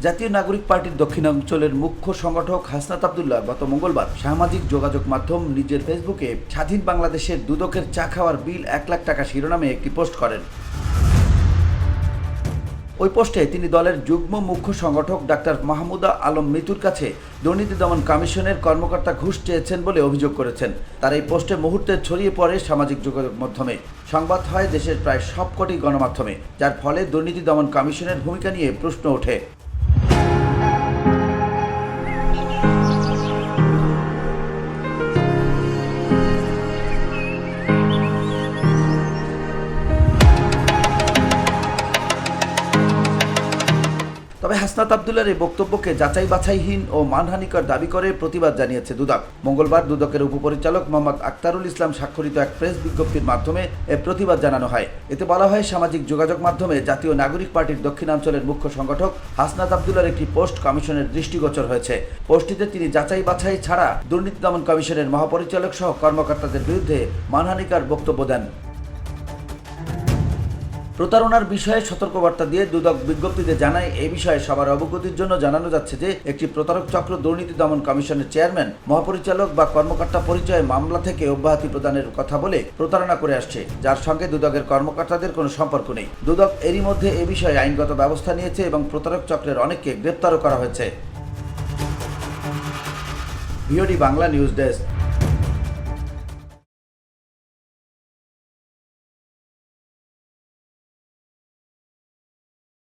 জাতীয় নাগরিক পার্টির দক্ষিণাঞ্চলের মুখ্য সংগঠক হাসনাত আব্দুল্লাহ গত মঙ্গলবার সামাজিক যোগাযোগ মাধ্যম নিজের ফেসবুকে স্বাধীন বাংলাদেশের দুদকের চা খাওয়ার বিল 1 লাখ টাকা শিরোনামে একটি পোস্ট করেন। ওই পোস্টে তিনি দলের যুগ্ম মুখ্য সংগঠক ডাক্তার মাহমুদা আলম মিতুর কাছে দুর্নীতি দমন কমিশনের কর্মকর্তা ঘুষ চেয়েছেন বলে অভিযোগ করেছেন। তার এই পোস্টে মুহূর্তে ছড়িয়ে পড়ে সামাজিক যোগাযোগ মাধ্যমে, সংবাদ হয় দেশের প্রায় সবকটি গণমাধ্যমে, যার ফলে দুর্নীতি দমন কমিশনের ভূমিকা নিয়ে প্রশ্ন ওঠে। তবে হাসনাত আব্দুল্লাহর এই বক্তব্যকে যাচাই বাছাইহীন ও মানহানিকর দাবি করে প্রতিবাদ জানিয়েছে দুদক। মঙ্গলবার দুদকের উপপরিচালক মোহাম্মদ আক্তারুল ইসলাম স্বাক্ষরিত এক প্রেস বিজ্ঞপ্তির মাধ্যমে এর প্রতিবাদ জানানো হয়। এতে বলা হয়, সামাজিক যোগাযোগ মাধ্যমে জাতীয় নাগরিক পার্টির দক্ষিণাঞ্চলের মুখ্য সংগঠক হাসনাত আব্দুল্লাহর একটি পোস্ট কমিশনের দৃষ্টিগোচর হয়েছে। পোস্টটিতে তিনি যাচাই বাছাই ছাড়া দুর্নীতি দমন কমিশনের মহাপরিচালক সহ কর্মকর্তাদের বিরুদ্ধে মানহানিকর বক্তব্য দেন। প্রতারণার বিষয়ে সতর্কবার্তা দিয়ে দুদক বিজ্ঞপ্তিতে জানায়, এই বিষয়ে সবার অবগতির জন্য জানানো যাচ্ছে যে একটি প্রতারক চক্র দুর্নীতি দমন কমিশনের চেয়ারম্যান, মহাপরিচালক বা কর্মকর্তা পরিচয়ে মামলা থেকে অব্যাহতি প্রদানের কথা বলে প্রতারণা করে আসছে, যার সঙ্গে দুদকের কর্মকর্তাদের কোনো সম্পর্ক নেই। দুদক এরই মধ্যে এ বিষয়ে আইনগত ব্যবস্থা নিয়েছে এবং প্রতারক চক্রের অনেককে গ্রেপ্তারও করা হয়েছে। VOD Bangla news desk.